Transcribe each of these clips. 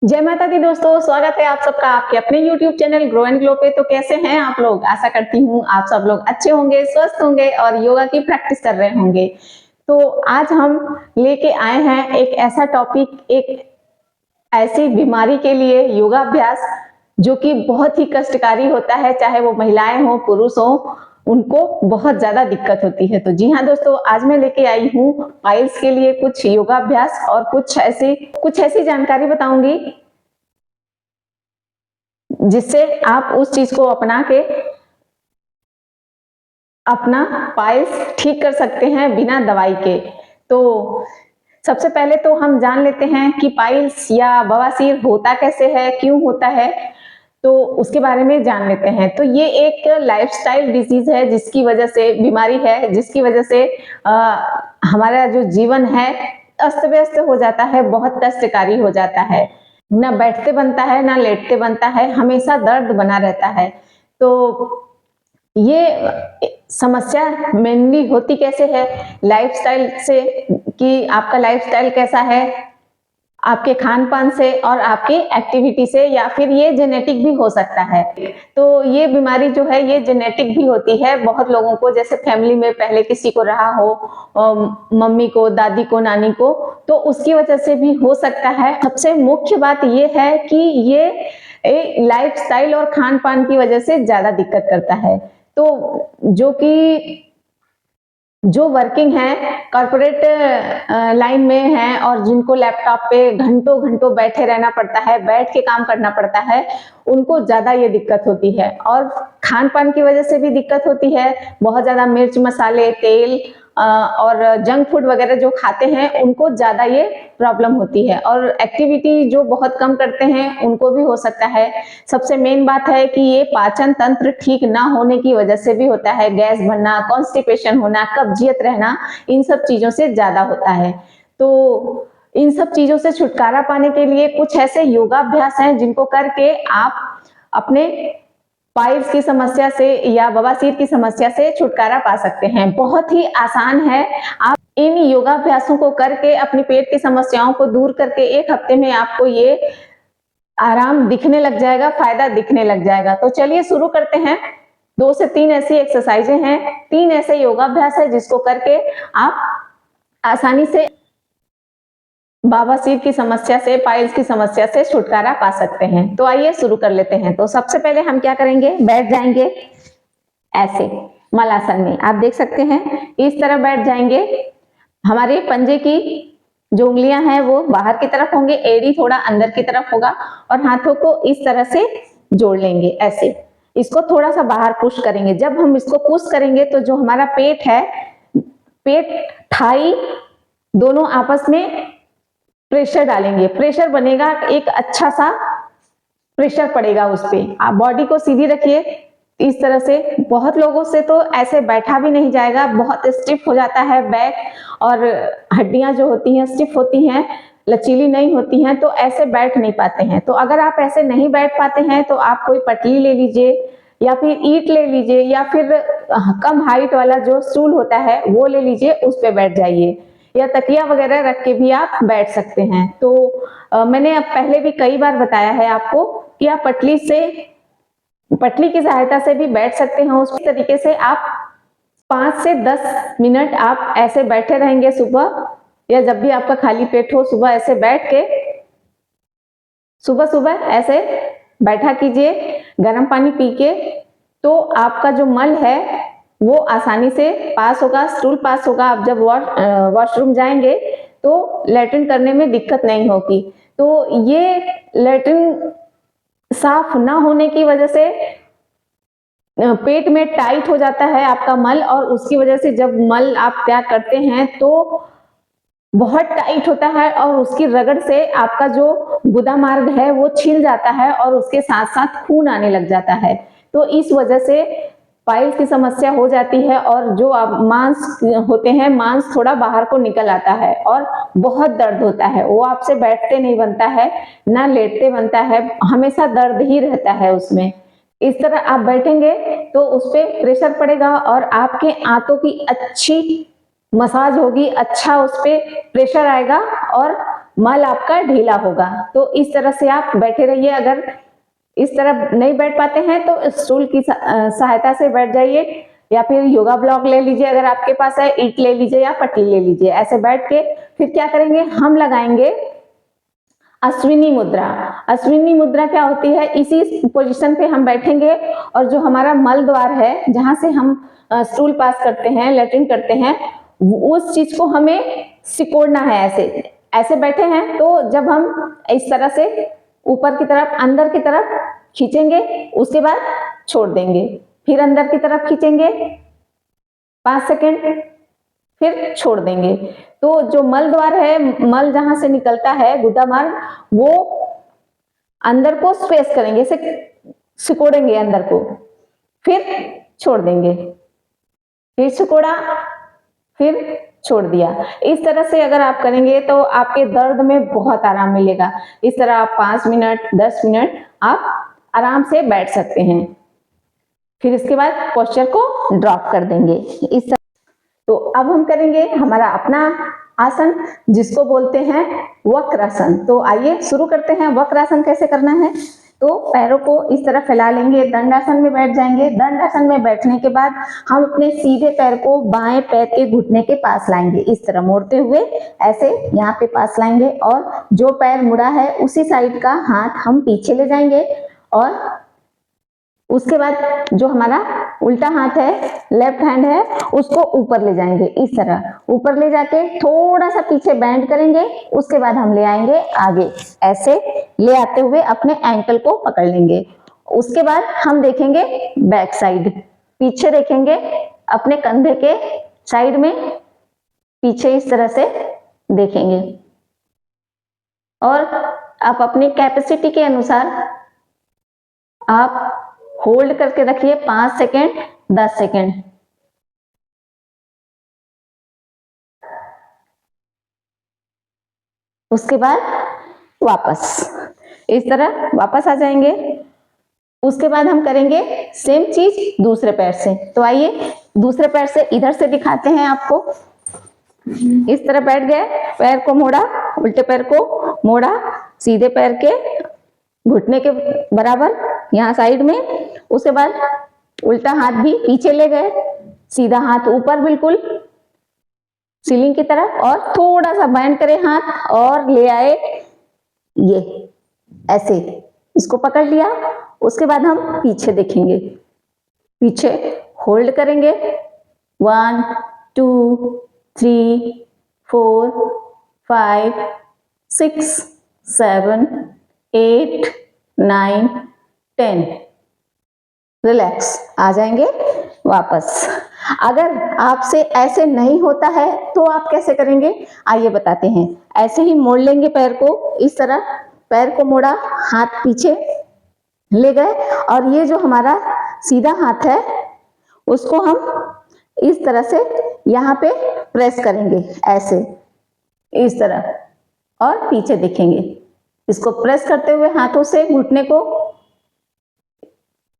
जय माता दी दोस्तों, स्वागत है आप सबका आपके अपने YouTube channel grow and glow पे। तो कैसे हैं आप लोग? आशा करती हूँ आप सब लोग अच्छे होंगे, स्वस्थ होंगे और योगा की प्रैक्टिस कर रहे होंगे। तो आज हम लेके आए हैं एक ऐसा टॉपिक, एक ऐसी बीमारी के लिए योगाभ्यास जो कि बहुत ही कष्टकारी होता है, चाहे वो महिलाएं हो पुरुष हो, उनको बहुत ज्यादा दिक्कत होती है। तो जी हाँ दोस्तों, आज मैं लेके आई हूँ पाइल्स के लिए कुछ योगाभ्यास और कुछ ऐसी जानकारी बताऊंगी जिससे आप उस चीज को अपना के अपना पाइल्स ठीक कर सकते हैं बिना दवाई के। तो सबसे पहले तो हम जान लेते हैं कि पाइल्स या बवासीर होता कैसे है, क्यों होता है, तो उसके बारे में जान लेते हैं। तो ये एक लाइफस्टाइल डिजीज है, जिसकी वजह से बीमारी है, जिसकी वजह से हमारा जो जीवन है अस्त व्यस्त हो जाता है, बहुत कष्टकारी हो जाता है। ना बैठते बनता है ना लेटते बनता है, हमेशा दर्द बना रहता है। तो ये समस्या मेनली होती कैसे है? लाइफस्टाइल से, कि आपका लाइफस्टाइल कैसा है, आपके खान पान से और आपकी एक्टिविटी से, या फिर ये जेनेटिक भी हो सकता है। तो ये बीमारी जो है ये जेनेटिक भी होती है बहुत लोगों को, जैसे फैमिली में पहले किसी को रहा हो, मम्मी को, दादी को, नानी को, तो उसकी वजह से भी हो सकता है। सबसे मुख्य बात ये है कि ये लाइफस्टाइल और खान पान की वजह से ज्यादा दिक्कत करता है। तो जो वर्किंग है, कॉर्पोरेट लाइन में है और जिनको लैपटॉप पे घंटों घंटों बैठे रहना पड़ता है, बैठ के काम करना पड़ता है, उनको ज्यादा ये दिक्कत होती है। और खान पान की वजह से भी दिक्कत होती है। बहुत ज्यादा मिर्च मसाले, तेल और जंक फूड वगैरह जो खाते हैं उनको ज्यादा ये प्रॉब्लम होती है। और एक्टिविटी जो बहुत कम करते हैं उनको भी हो सकता है। सबसे मेन बात है कि ये पाचन तंत्र ठीक ना होने की वजह से भी होता है। गैस बनना, कॉन्स्टिपेशन होना, कब्जियत रहना, इन सब चीजों से ज्यादा होता है। तो इन सब चीजों से छुटकारा पाने के लिए कुछ ऐसे योगाभ्यास हैं जिनको करके आप अपने पाइल्स की समस्या से या बवासीर की समस्या से छुटकारा पा सकते हैं। बहुत ही आसान है। आप इन योगाभ्यासों को करके अपनी पेट की समस्याओं को दूर करके 1 हफ्ते में आपको ये आराम दिखने लग जाएगा, फायदा दिखने लग जाएगा। तो चलिए शुरू करते हैं। 2 से 3 ऐसी एक्सरसाइजें हैं, 3 ऐसे योगाभ्यास है जिसको करके आप आसानी से बवासीर की समस्या से, पाइल्स की समस्या से छुटकारा पा सकते हैं। तो आइए शुरू कर लेते हैं। तो सबसे पहले हम क्या करेंगे, बैठ जाएंगे ऐसे मलासन में। आप देख सकते हैं इस तरह बैठ जाएंगे। हमारे पंजे की जो उंगलियां हैं वो बाहर की तरफ होंगे, एड़ी थोड़ा अंदर की तरफ होगा, और हाथों को इस तरह से जोड़ लेंगे ऐसे। इसको थोड़ा सा बाहर पुश करेंगे। जब हम इसको पुश करेंगे तो जो हमारा पेट है, पेट थाई दोनों आपस में प्रेशर डालेंगे, प्रेशर बनेगा, एक अच्छा सा प्रेशर पड़ेगा उस पे। आप बॉडी को सीधी रखिए इस तरह से। बहुत लोगों से तो ऐसे बैठा भी नहीं जाएगा, बहुत स्टिफ हो जाता है बैक, और हड्डियां जो होती हैं स्टिफ होती हैं, लचीली नहीं होती हैं, तो ऐसे बैठ नहीं पाते हैं। तो अगर आप ऐसे नहीं बैठ पाते हैं तो आप कोई पटली ले लीजिए, या फिर ईंट ले लीजिए, या फिर कम हाइट वाला जो स्टूल होता है वो ले लीजिए, उस पे बैठ जाइए, या तकिया वगैरह रख के भी आप बैठ सकते हैं। तो मैंने अब पहले भी कई बार बताया है आपको कि आप पटली की सहायता से भी बैठ सकते हैं। उस तरीके से आप 5 से 10 मिनट आप ऐसे बैठे रहेंगे सुबह, या जब भी आपका खाली पेट हो, सुबह ऐसे बैठ के सुबह सुबह ऐसे बैठा कीजिए, गर्म पानी पी के। तो आपका जो मल है वो आसानी से पास होगा, स्टूल पास होगा। आप जब वॉशरूम जाएंगे तो लैट्रिन करने में दिक्कत नहीं होगी। तो ये लैट्रिन साफ ना होने की वजह से पेट में टाइट हो जाता है आपका मल, और उसकी वजह से जब मल आप त्याग करते हैं तो बहुत टाइट होता है, और उसकी रगड़ से आपका जो गुदा मार्ग है वो छिल जाता है, और उसके साथ साथ खून आने लग जाता है। तो इस वजह से पाइल्स की समस्या हो जाती है, और जो आप मांस होते हैं, मांस थोड़ा बाहर को निकल आता है और बहुत दर्द होता है। वो आपसे बैठते नहीं बनता है, ना लेटते बनता है, हमेशा दर्द ही रहता है उसमें। इस तरह आप बैठेंगे तो उस पर प्रेशर पड़ेगा, और आपके आंतों की अच्छी मसाज होगी, अच्छा उस पर प्रेशर आएगा, और मल आपका ढीला होगा। तो इस तरह से आप बैठे रहिए। अगर इस तरह नहीं बैठ पाते हैं तो स्टूल की सहायता से बैठ जाइए, या फिर योगा ब्लॉक ले लीजिए अगर आपके पास है, ईंट ले लीजिए या पट्टी ले लीजिए। ऐसे बैठ के फिर क्या करेंगे, हम लगाएंगे अश्विनी मुद्रा। अश्विनी मुद्रा क्या होती है, इसी पोजीशन पे हम बैठेंगे और जो हमारा मल द्वार है जहां से हम स्टूल पास करते हैं, लेटरिन करते हैं, उस चीज को हमें सिकोड़ना है। ऐसे ऐसे बैठे हैं तो जब हम इस तरह से ऊपर की तरफ अंदर की तरफ खींचेंगे, उसके बाद छोड़ देंगे, फिर अंदर की तरफ खींचेंगे 5 सेकेंड, फिर छोड़ देंगे। तो जो मल द्वार है, मल जहां से निकलता है गुदा मार्ग, वो अंदर को स्पेस करेंगे, इसे सिकोड़ेंगे अंदर को, फिर छोड़ देंगे, फिर सिकोड़ा, फिर छोड़ दिया। इस तरह से अगर आप करेंगे तो आपके दर्द में बहुत आराम मिलेगा। इस तरह आप 5 मिनट 10 मिनट आप आराम से बैठ सकते हैं। फिर इसके बाद पोस्चर को ड्रॉप कर देंगे इस तरह। तो अब हम करेंगे हमारा अपना आसन, जिसको बोलते हैं वक्रासन। तो आइए शुरू करते हैं। वक्रासन कैसे करना है, तो पैरों को इस तरह फैला लेंगे, दंडासन में बैठ जाएंगे। दंडासन में बैठने के बाद हम अपने सीधे पैर को बाएं पैर के घुटने के पास लाएंगे, इस तरह मोड़ते हुए ऐसे यहाँ पे पास लाएंगे, और जो पैर मुड़ा है उसी साइड का हाथ हम पीछे ले जाएंगे, और उसके बाद जो हमारा उल्टा हाथ है, लेफ्ट हैंड है, उसको ऊपर ले जाएंगे। इस तरह ऊपर ले जाके थोड़ा सा पीछे बेंड करेंगे, उसके बाद हम ले आएंगे आगे, ऐसे ले आते हुए अपने एंकल को पकड़ लेंगे। उसके बाद हम देखेंगे बैक साइड, पीछे देखेंगे अपने कंधे के साइड में, पीछे इस तरह से देखेंगे, और आप अपनी कैपेसिटी के अनुसार आप होल्ड करके रखिए 5 सेकेंड 10 सेकेंड। उसके बाद वापस इस तरह वापस आ जाएंगे। उसके बाद हम करेंगे सेम चीज दूसरे पैर से। तो आइए दूसरे पैर से इधर से दिखाते हैं आपको। इस तरह बैठ गए, पैर को मोड़ा, उल्टे पैर को मोड़ा, सीधे पैर के घुटने के बराबर यहाँ साइड में, उसके बाद उल्टा हाथ भी पीछे ले गए, सीधा हाथ ऊपर बिल्कुल सीलिंग की तरफ, और थोड़ा सा बैंड करें हाथ और ले आए ये ऐसे, इसको पकड़ लिया। उसके बाद हम पीछे देखेंगे, पीछे होल्ड करेंगे 1 2 3 4 5 6 7 8 9 10, रिलैक्स, आ जाएंगे वापस। अगर आपसे ऐसे नहीं होता है तो आप कैसे करेंगे, आइए बताते हैं। ऐसे ही मोड़ लेंगे पैर को, इस तरह पैर को मोड़ा, हाथ पीछे ले गए, और ये जो हमारा सीधा हाथ है उसको हम इस तरह से यहाँ पे प्रेस करेंगे, ऐसे इस तरह, और पीछे देखेंगे। इसको प्रेस करते हुए हाथों से घुटने को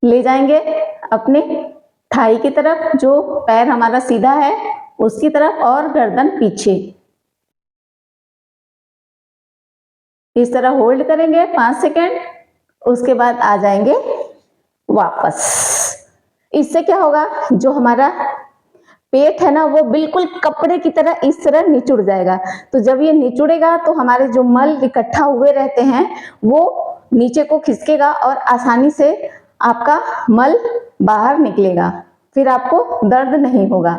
ले जाएंगे अपने थाई की तरफ, जो पैर हमारा सीधा है उसकी तरफ, और गर्दन पीछे। इस तरह होल्ड करेंगे 5 सेकेंड, उसके बाद आ जाएंगे वापस। इससे क्या होगा, जो हमारा पेट है ना वो बिल्कुल कपड़े की तरह इस तरह निचुड़ जाएगा। तो जब ये निचुड़ेगा तो हमारे जो मल इकट्ठा हुए रहते हैं वो नीचे को खिसकेगा, और आसानी से आपका मल बाहर निकलेगा, फिर आपको दर्द नहीं होगा।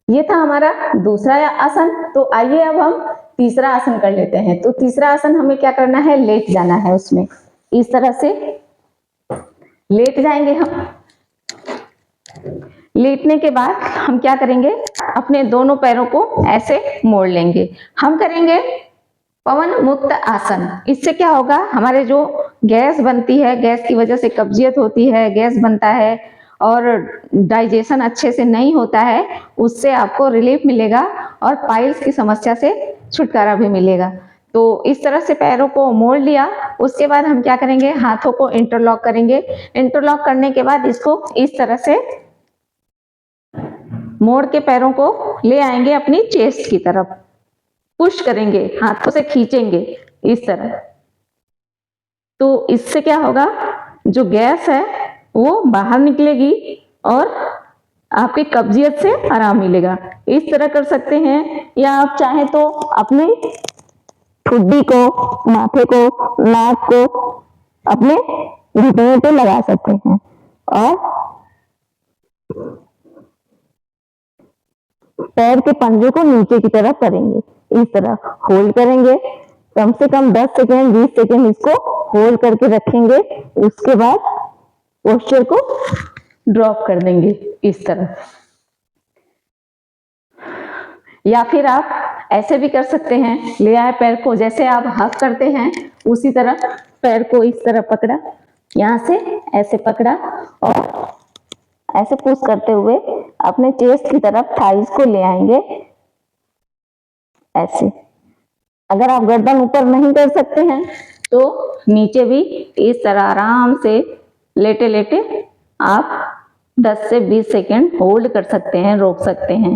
ये था हमारा दूसरा आसन। तो आइए अब हम तीसरा आसन कर लेते हैं। तो तीसरा आसन हमें क्या करना है, लेट जाना है उसमें, इस तरह से लेट जाएंगे हम। लेटने के बाद हम क्या करेंगे, अपने दोनों पैरों को ऐसे मोड़ लेंगे। हम करेंगे पवन मुक्त आसन। इससे क्या होगा, हमारे जो गैस बनती है, गैस की वजह से कब्जियत होती है, गैस बनता है और डाइजेशन अच्छे से नहीं होता है, उससे आपको रिलीफ मिलेगा और पाइल्स की समस्या से छुटकारा भी मिलेगा। तो इस तरह से पैरों को मोड़ लिया। उसके बाद हम क्या करेंगे, हाथों को इंटरलॉक करेंगे। इंटरलॉक करने के बाद इसको इस तरह से मोड़ के पैरों को ले आएंगे अपनी चेस्ट की तरफ, पुश करेंगे, हाथों से खींचेंगे इस तरह, तो इससे क्या होगा, जो गैस है वो बाहर निकलेगी और आपकी कब्जियत से आराम मिलेगा। इस तरह कर सकते हैं, या आप चाहें तो अपने ठुड्डी को, माथे को, नाक को अपने घुटनों पे लगा सकते हैं और पैर के पंजे को नीचे की तरफ करेंगे, इस तरह होल्ड करेंगे, कम से कम 10 सेकेंड 20 सेकेंड इसको होल्ड करके रखेंगे। उसके बाद पोस्चर को ड्रॉप कर देंगे इस तरह। या फिर आप ऐसे भी कर सकते हैं, ले आए पैर को, जैसे आप हक करते हैं उसी तरह पैर को इस तरह पकड़ा, यहाँ से ऐसे पकड़ा और ऐसे पुश करते हुए अपने चेस्ट की तरफ थाइस को ले आएंगे ऐसे। अगर आप गर्दन ऊपर नहीं कर सकते हैं तो नीचे भी इस तरह आराम से लेटे लेटे आप 10 से 20 सेकेंड होल्ड कर सकते हैं, रोक सकते हैं।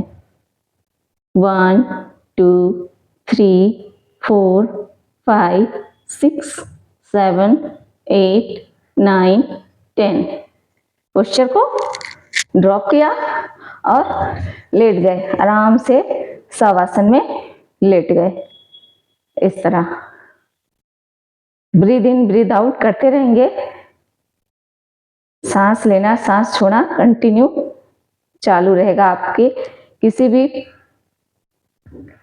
1 2 3 4 5 6 7 8 9 10। पोस्चर को ड्रॉप किया और लेट गए, आराम से शवासन में लेट गए इस तरह। ब्रीद इन ब्रीद आउट करते रहेंगे, सांस लेना सांस छोड़ना कंटिन्यू चालू रहेगा। आपके किसी भी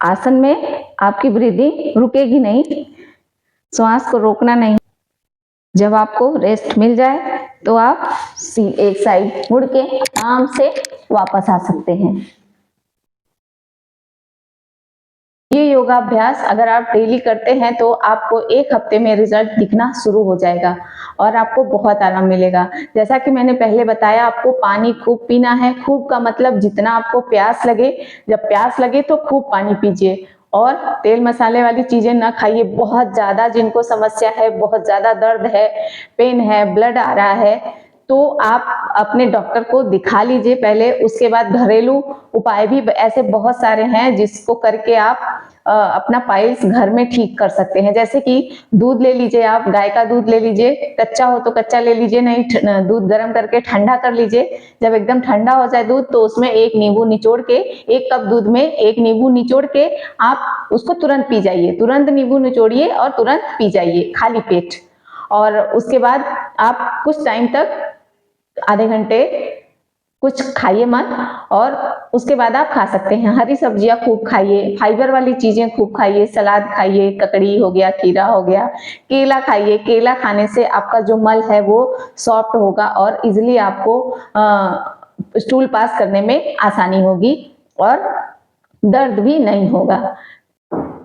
आसन में आपकी ब्रीदिंग रुकेगी नहीं, श्वास को रोकना नहीं। जब आपको रेस्ट मिल जाए तो आप एक साइड मुड़ के आराम से वापस आ सकते हैं। ये योगाभ्यास अगर आप डेली करते हैं तो आपको 1 हफ्ते में रिजल्ट दिखना शुरू हो जाएगा और आपको बहुत आराम मिलेगा। जैसा कि मैंने पहले बताया, आपको पानी खूब पीना है। खूब का मतलब जितना आपको प्यास लगे, जब प्यास लगे तो खूब पानी पीजिए और तेल मसाले वाली चीजें ना खाइए बहुत ज्यादा। जिनको समस्या है, बहुत ज्यादा दर्द है, पेन है, ब्लड आ रहा है, तो आप अपने डॉक्टर को दिखा लीजिए पहले। उसके बाद घरेलू उपाय भी ऐसे बहुत सारे हैं जिसको करके आप अपना पाइल्स घर में ठीक कर सकते हैं। जैसे कि दूध ले लीजिए, आप गाय का दूध ले लीजिए, कच्चा हो तो कच्चा ले लीजिए, नहीं दूध गर्म करके ठंडा कर लीजिए। जब एकदम ठंडा हो जाए दूध तो उसमें 1 नींबू निचोड़ के, 1 कप दूध में 1 नींबू निचोड़ के आप उसको तुरंत पी जाइए। तुरंत नींबू निचोड़िए और तुरंत पी जाइए खाली पेट। और उसके बाद आप कुछ टाइम तक, आधे घंटे कुछ खाइए मत, और उसके बाद आप खा सकते हैं। हरी सब्जियां खूब खाइए, फाइबर वाली चीजें खूब खाइए, सलाद खाइए, ककड़ी हो गया, खीरा हो गया, केला खाइए। केला खाने से आपका जो मल है वो सॉफ्ट होगा और इजिली आपको स्टूल पास करने में आसानी होगी और दर्द भी नहीं होगा।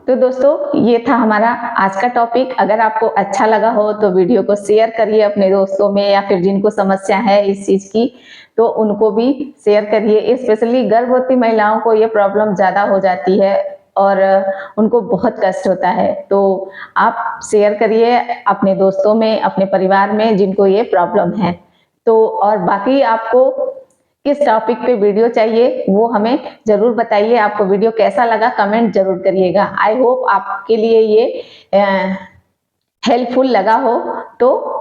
तो दोस्तों, ये था हमारा आज का टॉपिक। अगर आपको अच्छा लगा हो तो वीडियो को शेयर करिए अपने दोस्तों में, या फिर जिनको समस्या है इस चीज की तो उनको भी शेयर करिए। स्पेशली गर्भवती महिलाओं को ये प्रॉब्लम ज्यादा हो जाती है और उनको बहुत कष्ट होता है, तो आप शेयर करिए अपने दोस्तों में, अपने परिवार में जिनको ये प्रॉब्लम है। तो और बाकी आपको किस टॉपिक पे वीडियो चाहिए वो हमें जरूर बताइए। आपको वीडियो कैसा लगा कमेंट जरूर करिएगा। आई होप आपके लिए ये हेल्पफुल लगा हो, तो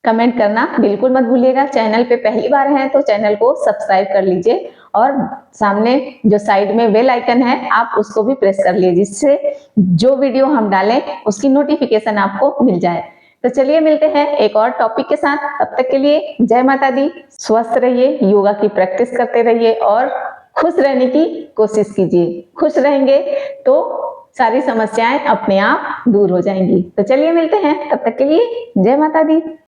कमेंट करना बिल्कुल मत भूलिएगा। चैनल पे पहली बार हैं तो चैनल को सब्सक्राइब कर लीजिए और सामने जो साइड में बेल आइकन है आप उसको भी प्रेस कर लीजिए, जिससे जो वीडियो हम डालें उसकी नोटिफिकेशन आपको मिल जाए। तो चलिए मिलते हैं एक और टॉपिक के साथ। तब तक के लिए जय माता दी। स्वस्थ रहिए, योगा की प्रैक्टिस करते रहिए और खुश रहने की कोशिश कीजिए। खुश रहेंगे तो सारी समस्याएं अपने आप दूर हो जाएंगी। तो चलिए मिलते हैं, तब तक के लिए जय माता दी।